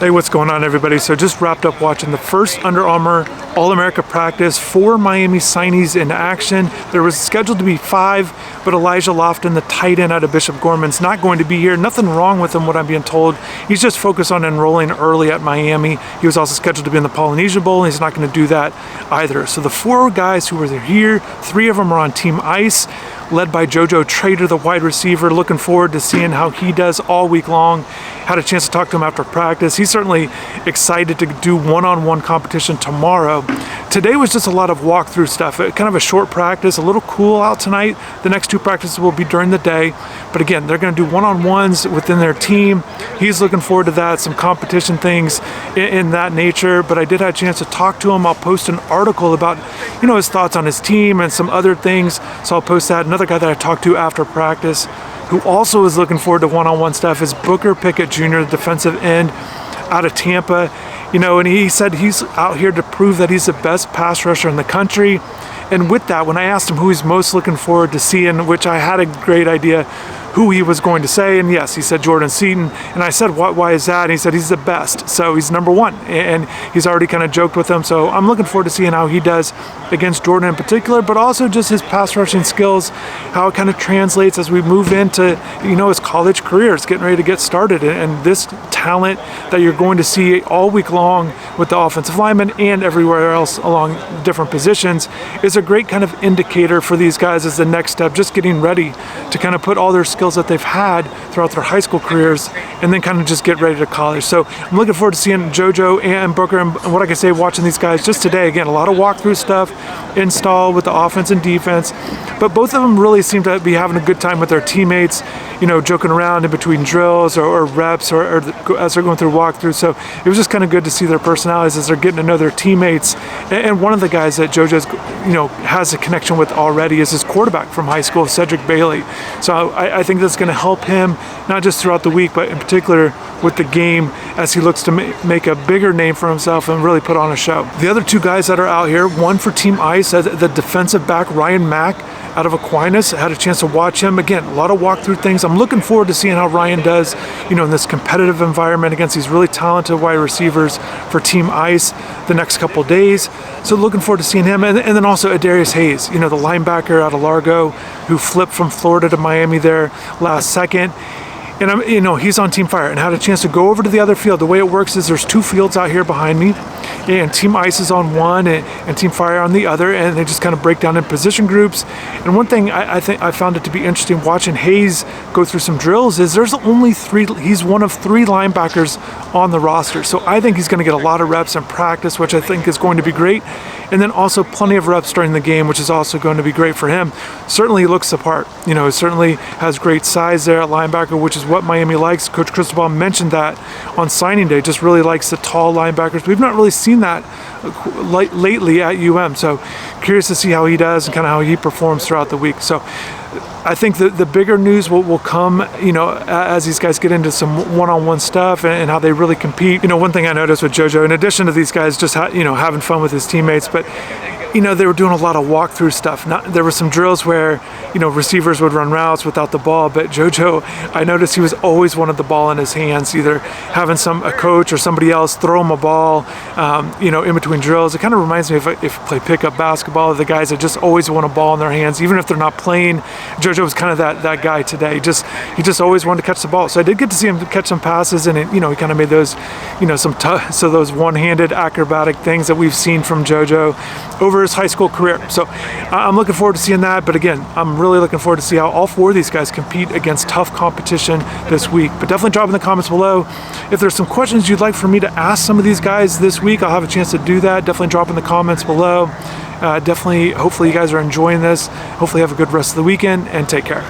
Hey, what's going on, everybody? So just wrapped up watching the first Under Armour All-America practice. 4 Miami signees in action. There was scheduled to be 5, but Elijah Lofton, the tight end out of Bishop Gorman's, not going to be here. Nothing wrong with him, what I'm being told. He's just focused on enrolling early at Miami. He was also scheduled to be in the Polynesian Bowl, and he's not going to do that either. So the 4 guys who were here, 3 of them are on Team Ice, led by Joshisa Trader, the wide receiver. Looking forward to seeing how he does all week long. Had a chance to talk to him after practice. He's certainly excited to do one-on-one competition tomorrow. Today was just a lot of walkthrough stuff, kind of a short practice, a little cool out tonight. The next 2 practices will be during the day. But again, they're going to do one-on-ones within their team. He's looking forward to that, some competition things in that nature. But I did have a chance to talk to him. I'll post an article about, his thoughts on his team and some other things. So I'll post that. Another guy that I talked to after practice, who also is looking forward to one-on-one stuff, is Pickett Jr, the defensive end out of Tampa. And he said he's out here to prove that he's the best pass rusher in the country. And with that, when I asked him who he's most looking forward to seeing, which I had a great idea who he was going to say, and yes, he said Jordan Seaton. And I said, why is that? And he said he's the best, so he's number 1. And he's already kind of joked with him, so I'm looking forward to seeing how he does against Jordan in particular, but also just his pass rushing skills, how it kind of translates as we move into, his college career. It's getting ready to get started, and this talent that you're going to see all week long with the offensive linemen and everywhere else along different positions is a great kind of indicator for these guys as the next step, just getting ready to kind of put all their skills that they've had throughout their high school careers and then kind of just get ready to college. So I'm looking forward to seeing Jojo and Booker and what I can say watching these guys just today. Again, a lot of walkthrough stuff, install with the offense and defense, but both of them really seem to be having a good time with their teammates, joking around in between drills or reps or as they're going through walkthroughs. So it was just kind of good to see their personalities as they're getting to know their teammates. And one of the guys that Jojo's, has a connection with already is his quarterback from high school, Cedric Bailey. So I think that's going to help him, not just throughout the week, but in particular with the game as he looks to make a bigger name for himself and really put on a show. The other 2 guys that are out here, one for Team Ice, the defensive back, Ryan Mack, out of Aquinas. I had a chance to watch him. Again, a lot of walkthrough things. I'm looking forward to seeing how Ryan does, in this competitive environment against these really talented wide receivers for Team Ice the next couple days. So looking forward to seeing him. And then also Adarius Hayes, the linebacker out of Largo who flipped from Florida to Miami there last second. And he's on Team Fire and had a chance to go over to the other field. The way it works is there's 2 fields out here behind me, and Team Ice is on one and Team Fire on the other, and they just kind of break down in position groups. And one thing I think I found it to be interesting watching Hayes go through some drills is there's only 3, he's one of 3 linebackers on the roster. So I think he's going to get a lot of reps in practice, which I think is going to be great. And then also plenty of reps during the game, which is also going to be great for him. Certainly he looks the part. Certainly has great size there at linebacker, which is what Miami likes. Coach Cristobal mentioned that on signing day, just really likes the tall linebackers. We've not really seen that lately at UM. So curious to see how he does and kind of how he performs throughout the week. So I think the bigger news will come, as these guys get into some one-on-one stuff and how they really compete. One thing I noticed with Jojo, in addition to these guys just having fun with his teammates, but they were doing a lot of walkthrough stuff. There were some drills where, receivers would run routes without the ball, but Jojo, I noticed he was always wanted the ball in his hands, either having a coach or somebody else throw him a ball, in between drills. It kind of reminds me if you play pickup basketball, the guys that just always want a ball in their hands, even if they're not playing. Jojo was kind of that guy today. He just always wanted to catch the ball. So I did get to see him catch some passes, and he kind of made those, those one-handed acrobatic things that we've seen from Jojo over his high school career. So I'm looking forward to seeing that. But again, I'm really looking forward to see how all 4 of these guys compete against tough competition this week. But definitely drop in the comments below if there's some questions you'd like for me to ask some of these guys this week. I'll have a chance to do that. Definitely drop in the comments below. Hopefully you guys are enjoying this. Hopefully have a good rest of the weekend, and take care.